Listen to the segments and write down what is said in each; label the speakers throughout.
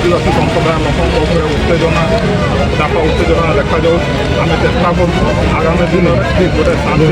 Speaker 1: आदिवासी संप्रदाय लोक उत्तेजना चाप उत्तेजना देखा आम चेष्टा कर आगामी दिन में गोटे शांति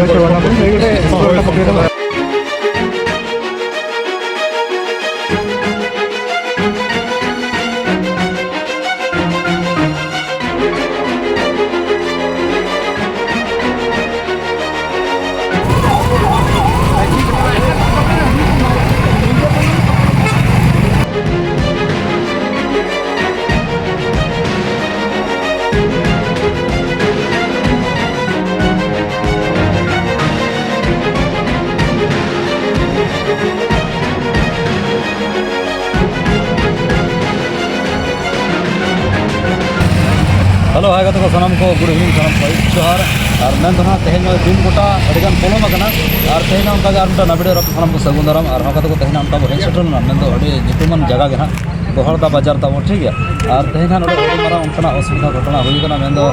Speaker 2: हेलो हाय गाते को सनम को गुड इवनिंग सनम को जोहार और मैं तो तेहन दिन गोटा अड़गान पोलम और तेहन उनका नबीडे रब सनम को सगुन दाराम और हकाते को तेहन उनका हेज सेटलना मैं तो अड़ी नितुमन जगह गे ना गोहरदा बाजार ताबो ठीक है और तेहन ना अड़ी मारा उनका असुविधा घटना हुई कना मैं तो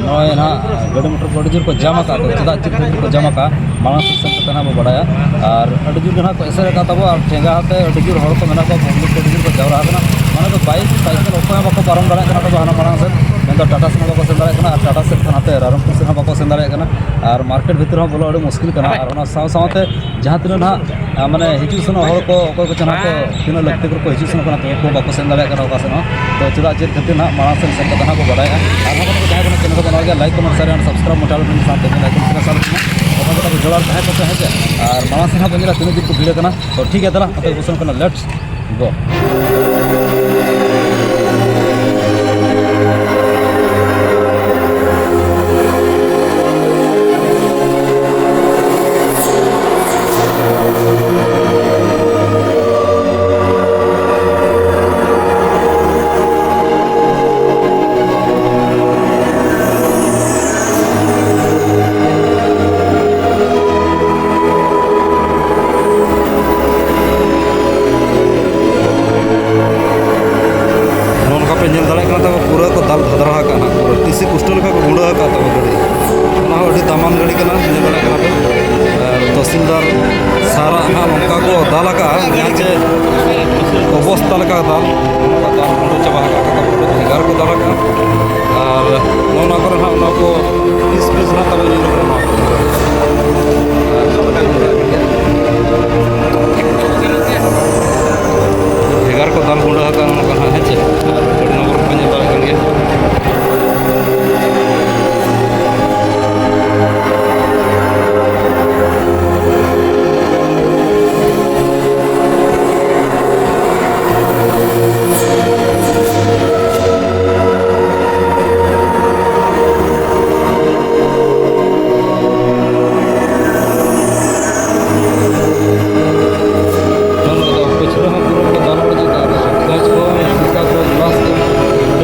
Speaker 2: नय ना गाड़ी मोटर को अड़ी जोर को जामा का चदा चित को जामा का मानस सिस्टम को ना बड़ाया और अड़ी जोर ना को एसर का ताबो और ठेंगा हाते अड़ी जोर हर को मेना को पब्लिक को अड़ी जोर को जावरा कना माने तो बाइक साइकिल ओको बाको पारम दाड़ा कना तो हाना मारा से मैं तो टाटा से बाको सेन दाड़ा और टाटा से खाते रामपुर से बाको सेन दाड़ा और मार्केट भीतर बोलो अड़ी मुश्किल कना और साथे जहाँ तीन ना माने हिजू सेन हर को अको को चना को तीन लगते को हिजू सेन को बाको सेन दाड़ा तो चेदा चेद खातिर ना मारा सेन सेन को को बड़ाया और हम जहाँ को चैनल को बनाओ लाइक कमेंट शेयर और सब्सक्राइब मोटाल साथ लाइक साथ जोड़ार तहे है और मारा सेन बंजरा तीन दिन को भिड़ करना तो ठीक है तला पोषण करना लेट्स गो पूरा को दाल भद्रा पूरा टीसी कुस्टल का गुड़ा गाड़ी दामान गाड़ी तहसीलदार सारा हाँ नौका को दाल चे अवस्था दाल दाल गुंडो चाबा भेगार को दाल और नौना को पीस पीस ना तब भेगार को दाल गुंडा है चे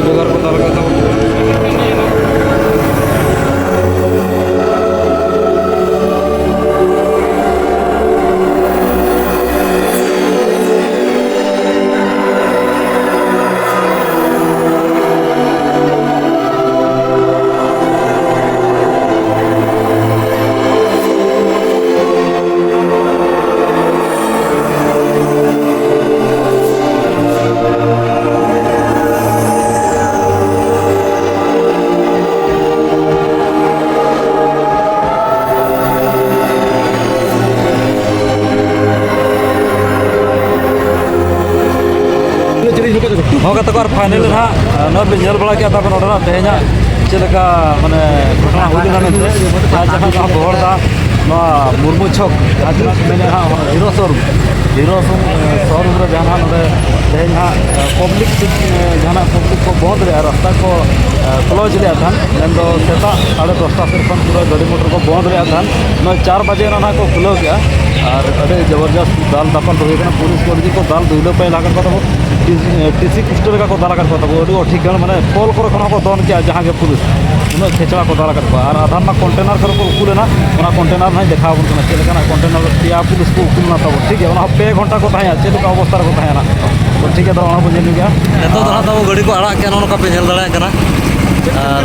Speaker 2: नगर को दाल होगा तो फाइनल ना नब जल बड़ा क्या ना तेना चलका माने घटना होना जहाँ जहाँ बहरदा मुर्मू छक जहाँ हीरो शोरूम जहाँ तेना पब्लिक जहाँ पब्लिक को बंद रहा रास्ता को क्लोज रहा मेन सेता 10:30 से पूरा गाड़ी मोटर को बंद रहा 4 बजे ना को खुलो गया और अरे जबरदस्त दाल दापन होना पुलिस को दाल दुले पे लागत टीसी कुस्टल को दाल को ठीक माने पोल को दन किया जहाँ के पुलिस उन्हें खेचड़ा को दाल और आधार ना कंटेनर को उकुलेना कंटेनर ना देखा चलना कंटेनर पिया पुलिस को उकुलना तब ठीक है 2 घंटा को चलका अवस्था को तो ठीक है तो वो जेल गया तो तब गाड़ी को आड़ा के नौका पे झेल दाड़ा और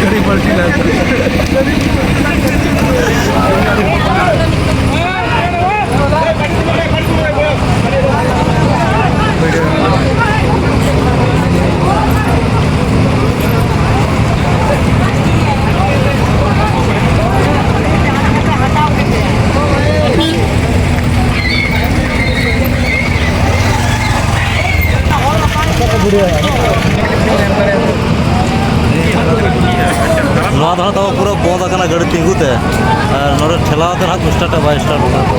Speaker 2: गाड़ी पलटी नवा दो तो पूरा बंद आकना गाड़ी तिंगुते और नोरे ठेलाते ना स्टार्ट बाय स्टार्ट होना तो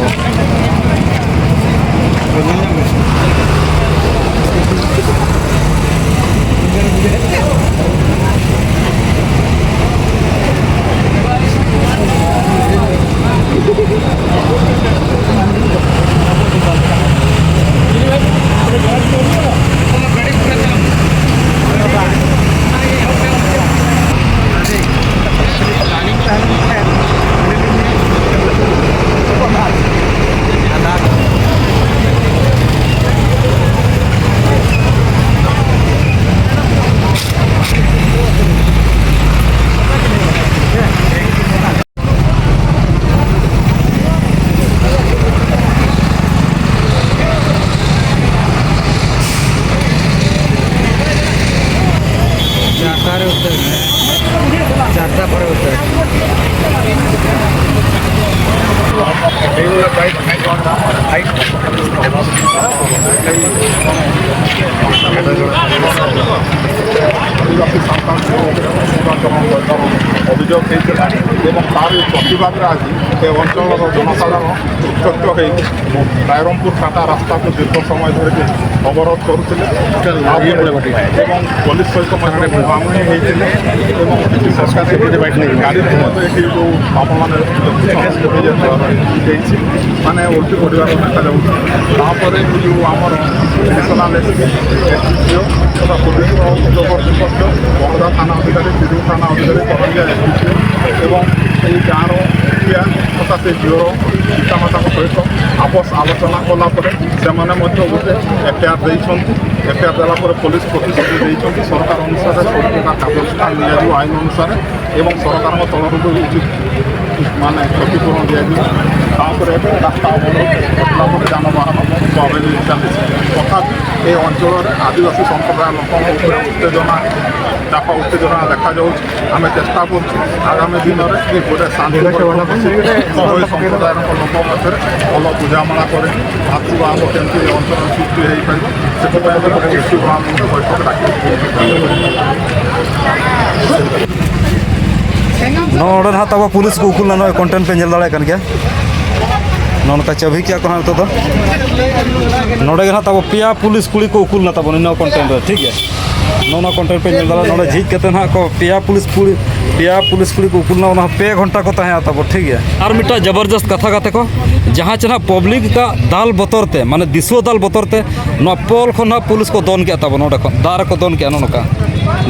Speaker 1: অভিযোগ হয়েছিল এবং তার প্রতিবাদে আজ এই অঞ্চলের জনসাধারণ উত্তক্ত হয়ে রায়রমপুর কাটা রাস্তাকে দীর্ঘ সময় ধরে অবরোধ করুলে এবং পুলিশ সহিত মানে মুহামুহি হয়েছিল এবং কিছু সরকারি গাড়ি মধ্যে এটি ଯେଉଁ ଆପଣମାନେ ହେଇଛି ମାନେ ଓଲଟି ପଡ଼ିବାର ଦେଖାଯାଉଛି। ତାପରେ ଯେଉଁ ଆମର ନ୍ୟାସନାଲ ଏସ୍ଡିଓ ତଥା ପୁଲିସର ଉଚ୍ଚ କର୍ତ୍ତୃପକ୍ଷ ବଗଦା ଥାନା ଅଧିକାରୀ ବିଜୁ ଥାନା ଅଧିକାରୀ କରଞ୍ଜିଆ ଏସ୍ଡିଓ ଏବଂ ଏହି ଗାଁର ମୁଖିଆ ତଥା ସେ ଝିଅର ପିତାମାତାଙ୍କ ସହିତ ଆପୋଷ ଆଲୋଚନା କଲା ପରେ ସେମାନେ ମଧ୍ୟ ଗୋଟେ ଏଫଆଇଆର୍ ଦେଇଛନ୍ତି। ଏଫଆଇଆର୍ ଦେଲା ପରେ ପୋଲିସ ପ୍ରତିଶ୍ରୁତି ଦେଇଛନ୍ତି ସରକାର ଅନୁସାରେ ସବୁ ପ୍ରକାର କାର୍ଯ୍ୟାନୁଷ୍ଠାନ ନିଆଯିବ ଆଇନ ଅନୁସାରେ ଏବଂ ସରକାରଙ୍କ ତରଫରୁ ଉଚିତ ମାନେ କ୍ଷତିପୂରଣ ଦିଆଯିବ। ତାପରେ ଏବେ ରାସ୍ତା ଅବରୋଧ ଘଟିଲା ପରେ ଯାନବାହନ ସ୍ୱାଭାବିକ ଚାଲିଛି। ତଥାପି ଏ ଅଞ୍ଚଳରେ ଆଦିବାସୀ ସମ୍ପ୍ରଦାୟ ଲୋକଙ୍କ ଉପରେ ଚାପ ଉତ୍ତେଜନା ଦେଖାଯାଉଛି। ଆମେ ଚେଷ୍ଟା କରୁଛୁ ଆଗାମୀ ଦିନରେ ଗୋଟେ ଶାନ୍ତି ସମ୍ପ୍ରଦାୟର ଲୋକ ମଧ୍ୟରେ ଭଲ ବୁଝାମଣା କରି ଭାତୃଭାବ କେମିତି ଏ ଅଞ୍ଚଳରେ ସୃଷ୍ଟି ହୋଇପାରିବ ସେଥିପାଇଁ ଗୋଟେ ଗୋଷ୍ଠୀଭାବଙ୍କ ବୈଠକ ଡାକିବୁ।
Speaker 2: नोड़े ना तब पुलिस को उकुल ना कंटेंट पे जल दाड़े गया नौका चबी क्या कहना तो नोड़े ना तब पिया पुलिस कुड़ी को उकुल ना तब नो कंटेंट ठीक है नौना कंटेंट पे जल दाड़ा नोड़े झीज के ना को पिया पुलिस कुड़ी को उकुल ना पे घंटा को तब ठीक है और मिट्टा जबरदस्त कथा कते को जहाँ चना पब्लिक का दाल बतरते माने दिशो दाल बतरते ना पोल खन ना पुलिस को दोन किया तब नोड़े दार को दोन किया नौका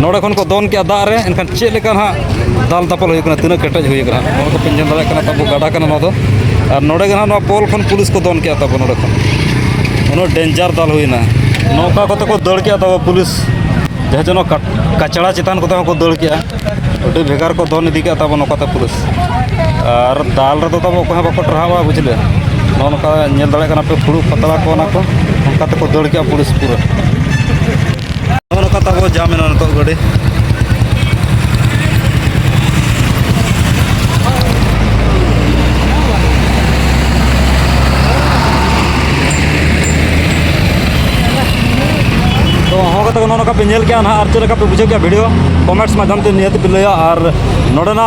Speaker 2: नोड़े खन को दोन किया दार रे एनखान चेक लेका ना दाल दापल होना तीना केटेज होना को पेंजन दाड़ा तब गाड़ा और नोड़े ना पोल खन पुलिस को दोन किया तब नोड़े उन डेंजार दाल होना नौका कते को दड़ किया तब पुलिस जहाँ जन कचड़ा चितान को दड़ किया अभी भेगार को दोन इदी तब नौकाते पुलिस और दाल रे तब अकोय बाको टरावा बुझले नौका नेल दाड़ा पे फुड़ू पतला को उनका को दड़ किया पुलिस पूरा नौका तब जाम नित गाड़ी तो हाँ नौका पे नेल क्या ना और चलका पे बुझे क्या वीडियो कमेंट्स माध्यम से निहत पे लैया और नोडेना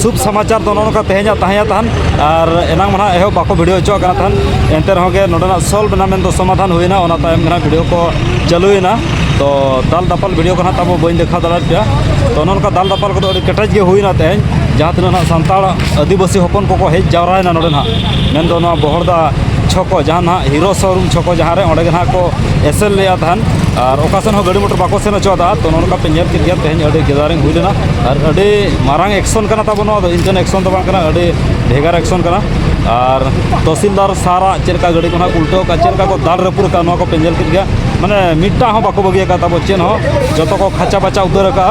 Speaker 2: शुभ समाचार तो नौका तेहन तहन और एनांग मना एहो बाको वीडियो चो तहन एनते रहोगे नोडेना सॉल्व ना मेन तो समाधान होना ओना तायम ना वीडियो को चालुना तो दाल दापल वीडियो को तब बी देखा दाड़ा पे तो नौका दाल दापल को केटेज के होना तेहन जहाँ तीन सानताड़ आदिवासी हपन को हेज जावराना नोडे मेन दो बहरदा छको जहाँ ना हीरो शोरूम छको जहाँ रे ना को एसेल लिया तहन और ओकासन हो गाड़ी मोटर बाको सेन चौदा तो नौका पे नेल किया तेहन गेदारिंग हुईना और मारांग एक्शन करना तब इनकन एक्शन तो भेगार एक्शन करना और तहसीलदार सारा चलका गाड़ी को उल्टो का चलका को दाल रपुर का को पेंजल किया माने मिट्टा हो बाको बगिया तब चेन हो जो को खाचा बाचा उतर का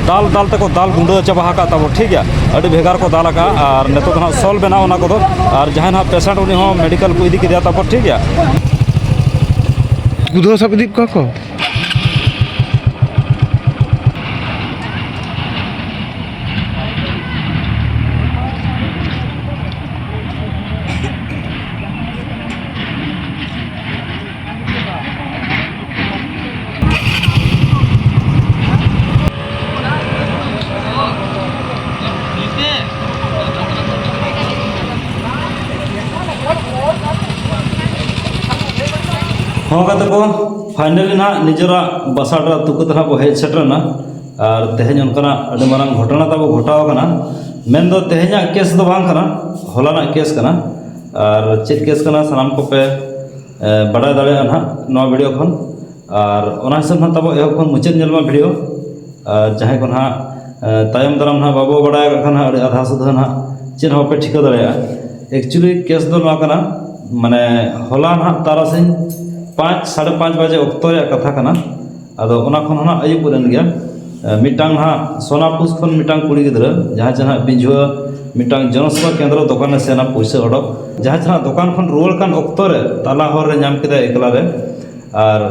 Speaker 2: दाल दाल तक दाल गुंडो चाबा तब ठीक है अभी भेगार को दाल का और नित सॉल्व बना को और जहाँ ना पेशेंट उन्हीं मेडिकल को इदी किया तब ठीक है
Speaker 3: बुधो सबदीप को
Speaker 2: ᱦᱚᱸ ᱠᱟᱛᱮ ᱠᱚ फाइनली ना निजरा बसाड़ा तुक तरह को हेज सेटरना और तेहन उनका अड़ी मारंग घटना तब घटाव कना मेन दो तेहना केस दो बांग कना हलाना केस कना और चेक केस कना सनाम को पे बड़ा दाड़े ना नवा वीडियो खन और ओना हिसाब ना तब एहो खन मुचाद नेलमा वीडियो जहां को ना तायम दराम ना बाबू बड़ा खन अड़ी आधा सुधा ना चेन हो पे ठिका दाड़े एक्चुअली केस दो ना कना माने हला ना तारासिन 5 साढ़े 5 बजे अक्तो कथा कना अदो ओना खन ना अयुब उरन गया मिटांग हा सोनापुस खन मिटांग कुड़ी गिद्रा जहां जहां बिंझुआ मिटांग जनसभा केंद्र दुकान से ना पैसा अडक जहां जहां दुकान खन रोल कान अक्तो रे ताला हर रे नाम केदा एकला रे और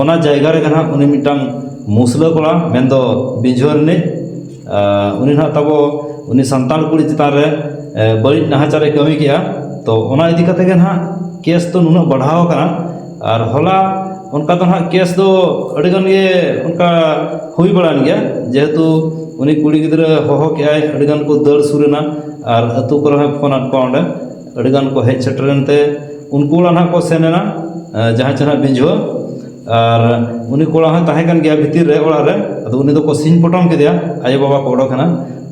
Speaker 2: ओना जायगा रे गना उनी मिटांग मुसला कोला मेंदो बिंझुआ रे उनी ना तबो उनी संताल कुड़ी चितान रे बड़ी नाहाचारे कमी किया तो ओना इदी कते के ना केस तो नुना बढ़ाव कना और हला उनका तो हाँ केस दो अड़गन ये उनका हुई बड़ान गया जेहेतु उन्हीं कुड़ी गिद्रा होहो के आए अड़गन को दड़ सुरेना और अतु को रहा फोन अटकाउंडे अड़गन को हेज सेटरनते उनको ना को सेनेना जहाँ जहाँ बिंझुआ और उन्हीं को हाँ ताहे कन गया भीतर रे ओड़ा रे तो उन्हीं तो को सीन पटम के दिया आये बाबा को ओडोकना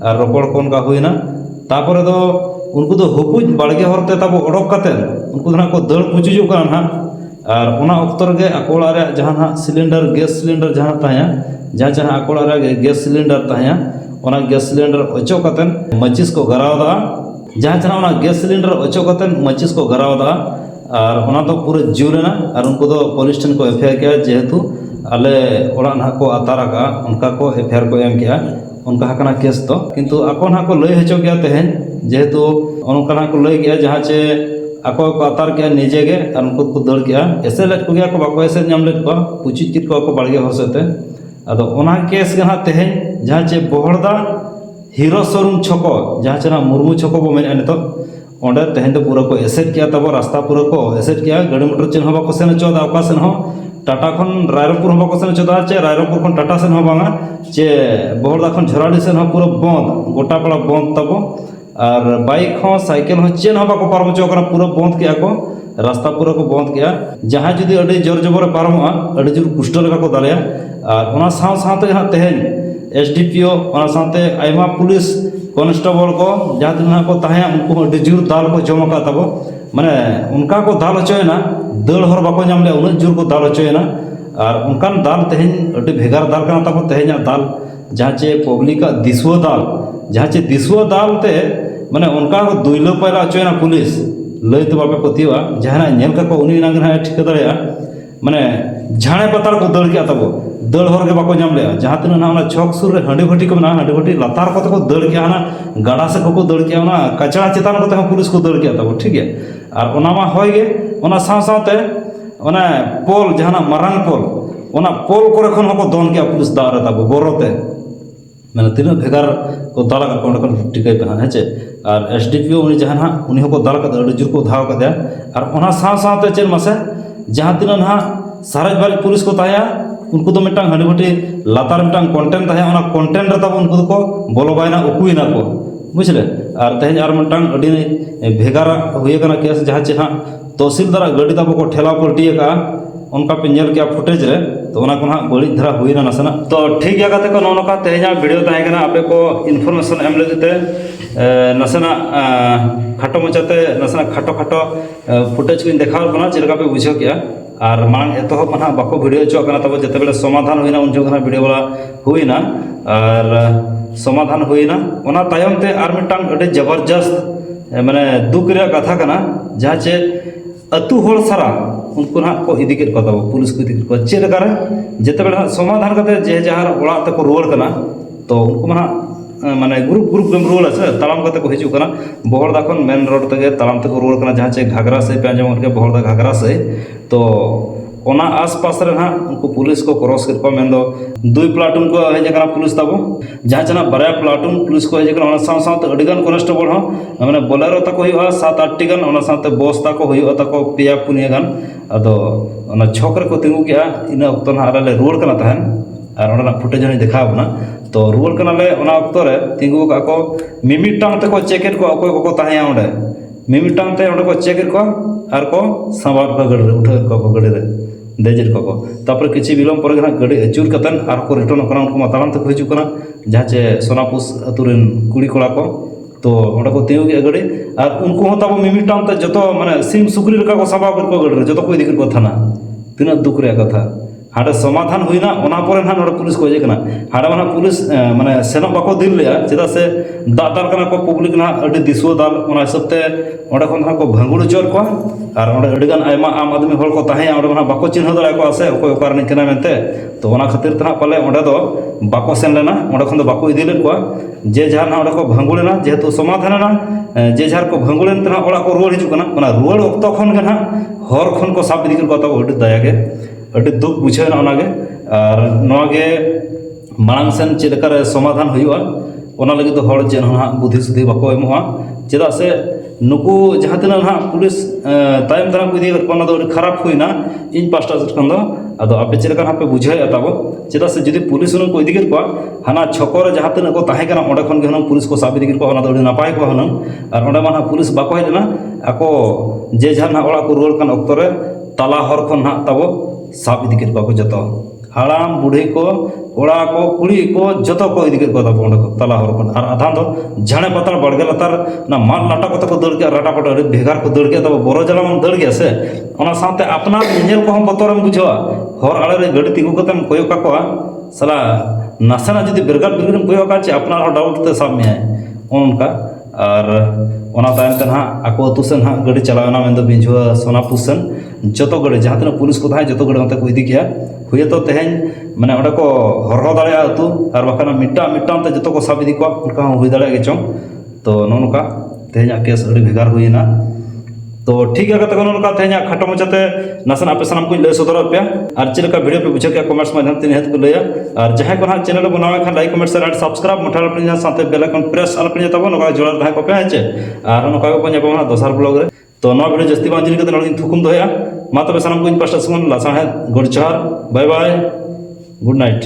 Speaker 2: और रोपड़ को उनका हुईना तापर दो उनको तो हुकुज बाड़गे हरते तब ओडोक कते उनको ना को दड़ पुचुजु करना ना और ओना अक्तर के अकोड़ा रे जहां सिलेंडर गैस सिलेंडर जहां ताया जहां जहां अकोड़ा रे गैस सिलेंडर ताया ओना गैस सिलेंडर अचो कतन मचिस को गरावदा जहां जहां ओना गैस सिलेंडर अचो कतन मचिस को गरावदा और ओना तो पूरे जुलेना और उनको तो पुलिस स्टेशन को एफआईआर किया जेहेतु आले ओड़ा ना को आतारा का उनका को एफआईआर को एम किया उनका हकना केस तो किंतु अको ना को लय हचो गया तेहन जेहेतु उनका ना को लय गया जहां चे ako ko atar ke nije ge ar unko ko dor kiya ese let ko gya ko bako ese nyam let ko puchi kit ko balge horsete ado ona kes ge ha tehen jahan che bohorda hero showroom choko jahan chena murmu choko bo men to onde tehen to pura ko eset kiya tabo rasta pura ko eset kiya gadi motor chen hoba ko sen choda oka sen ho Tata खन रायरंगपुर हम बकसन चदा चे रायरंगपुर खन टाटा सेन हो बांगा चे बोहरदा खन झराडी सेन हो पूरा बंद गोटा पड़ा बंद तब और बाइक हो साइकिल हो चेन हो बाको पारम चोकरा पूरा बंद किया को रास्ता पूरा को बंद किया जहां जुदी अडी जोर जबर पारमआ अडी जोर कुष्ट लगा को दालिया और ओना साव सावते हा तेहन एसडीपीओ ओना सावते आइमा पुलिस कांस्टेबल को जहां दिन को ताहे उनको अडी जोर दाल को जमका तब माने उनका को दाल चोयना दड़ हर बाको नाम ले उन जोर को दाल चोयना और उनकान दाल तेहन अडी भेगार दाल कना तब तेहन दाल जहां चे पब्लिक का दिसुआ दाल जहां चे दिसुआ दाल ते माने उनका को दुइलो पैला चोयना पुलिस लय तो बापे पतिवा जहां नेल का को उनी नांग ना ठीक दड़या माने झाणे पतार को दड़ के तब दड़ हर के बाको नाम ले जहां तना ना ओना छक सुर रे हंडी भटी को ना हंडी भटी लतार को तो दड़ के ना गाड़ा से को दड़ के ना कचरा चितान को पुलिस को दड़ के तब ठीक है और ओना मा होय गे ओना साव सावते ओना पोल जहां मारंग पोल ओना पोल करे खन हको दोन के पुलिस दार तब बोरोते मैंने तीन भेगार को दाला का टिकाई पे है चे और एसडीपीओ उनी जहां उनी हको दाल का अड़ी जोर को धाव का दिया और ओना साव सावते चेन मासे जहां तीन ना साराज बारी पुलिस को ताया उनको तो मिटांग हंडी भटी लातार मिटांग कंटेंट ताया ओना कंटेंट रे तब उनको को बोलो बायना उकुइना को बुझले और तेहन और मिटांग अड़ी भेगार हुए कना केस जहां चे हां तहसीलदार गाड़ी तब को ठेला पलटी का उनका पे नेल किया फुटेज रे तो उना को ना बड़ी धरा हुई ना नसना तो ठीक गया कते को नोनका तेहना वीडियो ताहे कना आपे को इन्फॉर्मेशन एम लेते नसना खाटो मचाते नसना खाटो खाटो फुटेज को देखाव बना चिरका पे बुझो किया और मांग एतो मना बाको वीडियो चो कना तब जते बेले समाधान होइना उन जोगना वीडियो वाला हुईना और समाधान हुईना ओना तायम ते आर मिटांग अडे जबरदस्त माने दुख रे कथा कना जहां चे अतु होड़ सारा उनको ना को इदी के तब पुलिस को इदी को चे लगा जते बेले समाधान करते जे जहां ओड़ा ते को रोड कना तो उनको मना माने ग्रुप ग्रुप में रोड আছে तालाम करते को हिजु कना बोहरदा खन मेन रोड तक तालाम तक रोड कना जहां चे घाघरा से पे जमन के बोहरदा घाघरा से तो ओना आसपास रे ना उनको पुलिस को क्रॉस कर पा मेन दो दुई प्लाटून को हे जकरा पुलिस तब जहां जना बरा प्लाटून पुलिस को हे जकरा ओना साव साव ते अडिगन कांस्टेबल हो माने बोलेरो तक होइबा 7-8 टी गन ओना साथे बस तक होइबा तक पेया पुनिया गन अदो ओना छक रे को तिंगु गया इन अक्तो ना आले रोड कना तहन और ओना फुटेज नि देखाव ना तो रोड कना ले ओना अक्तो रे तिंगु का को मिमिटांग ते को चेकेट को अकोय को ताहे ओंडे मिमिटांग ते ओंडे को चेकेट को और को संवाद को गड़ उठे को गड़ रे देजेद को तापर किसी विलम्ब पर गाड़ी अचूर कतन आर को रिटर्न करना उनको तालाम तक हिजुकना जहाँ चे सोनापुस अतुरेन कुड़ी कोड़ा को तो ओंडे को तीउ गया गाड़ी और उनको हो तब मिमिटाम ते जतो माने सिम सुक्री रका को सभा कर को गाड़ी जतो को इदी को थाना तीना दुख रे कथा हाडे समाधान हुईना ओना परे ना नोडे पुलिस को जे कना हाडे माना पुलिस माने सेनो बाको दिल लिया चेदा से दादार कना को पब्लिक ना अडी दिसो दाल ओना हिसाबते ओंडे खन को भांगुड़ चोर को और ओंडे अडिगान आयमा आम आदमी हर को ताहे ओंडे माना बाको चिन्ह दड़ा को आसे ओको ओकार नि केना मेनते तो ओना खातिर तना पाले ओंडे दो बाको सेन लेना ओंडे खन दो बाको इदी ले को जे जहार ना ओंडे को भांगुड़ना जेहेतु समाधान ना जे जहार को भांगुड़न तना ओड़ा को रुवाड़ हिजु कना ओना रुवाड़ ओक्तो खन गे ना हर खन को साब इदी को तो अडी दया गे अड़ी दुख बुझेना और मांग सेन चेदकार समाधान होना लगे तो हर जे ना बुद्धि सुद्धि बाको एमोआ चेदा से नुकू जहाँ तना ना पुलिस तायम दाराम को इदी खराब हुईना इन पास्टा सेट अदो आपे चेदकार हाँ पे बुझे तब चेदा से जुदी पुलिस को इदी हाना छकोर जहाँ तना को ताहेकना ओंडे खन गे पुलिस को साब इदी को नपाय को हन और ओंडे मा पुलिस बाको हेजना आको जे जहाँ ना ओड़ा को रुवाड़ कान अक्तो रे ताला हर खन ना तब साब इदी को जतो हाड़ाम बुढ़ी को कोड़ा को कुड़ी को जतो को इदी को तब ओंडे तला हर खन और आधा दो झाणे पतार बड़गे लतार ना माल लाटा को दड़ के राटा पटा भेगार को दड़ के तब बड़ो जला मन दड़ गया से ओना साथे अपना नेल को हम बतरम बुझवा हर आड़े रे गड़ी तिगु कतम कोयो काकोआ साला नासेना जदी बेरगार बेरगार कोयो का चे अपना डाउट ते साब में उनका और ओना तायम ते ना आको अतु सेन हाँ गाड़ी चलावना में बिंझुआ सोनापुर सेन जतो गाड़ी जहाँ तना पुलिस को था जतो गाड़ी मत को इदी किया हुए तो तेहन माने ओंडे को हरहो दाड़ा अतु और बाखाना मिट्टा मिट्टाम ते जतो को साब इदी को उनका हुई दाड़ा गे चों तो नोनका तेहन केस अड़ी भेगार हुईना तो ठीक है तक नोनका तेहन खाटो मचाते नासन आपे सनाम को लय सदर पे और चेलका वीडियो पे बुझे के कमेंट्स माध्यम ते निहत को लया और जहां को ना चैनल बनावे खान लाइक कमेंट शेयर सब्सक्राइब मठाल पे साथे बेल आइकन प्रेस आल पे तब नोका जोड़ा रहा को पे है और नोका को पने पना दोसर ब्लॉग रे तो नो वीडियो जस्ती बांजिन के नोड़ी थुकुम दोया मा तबे सनाम को इन पास्टा सुन लासा है गुड चार बाय बाय गुड नाइट।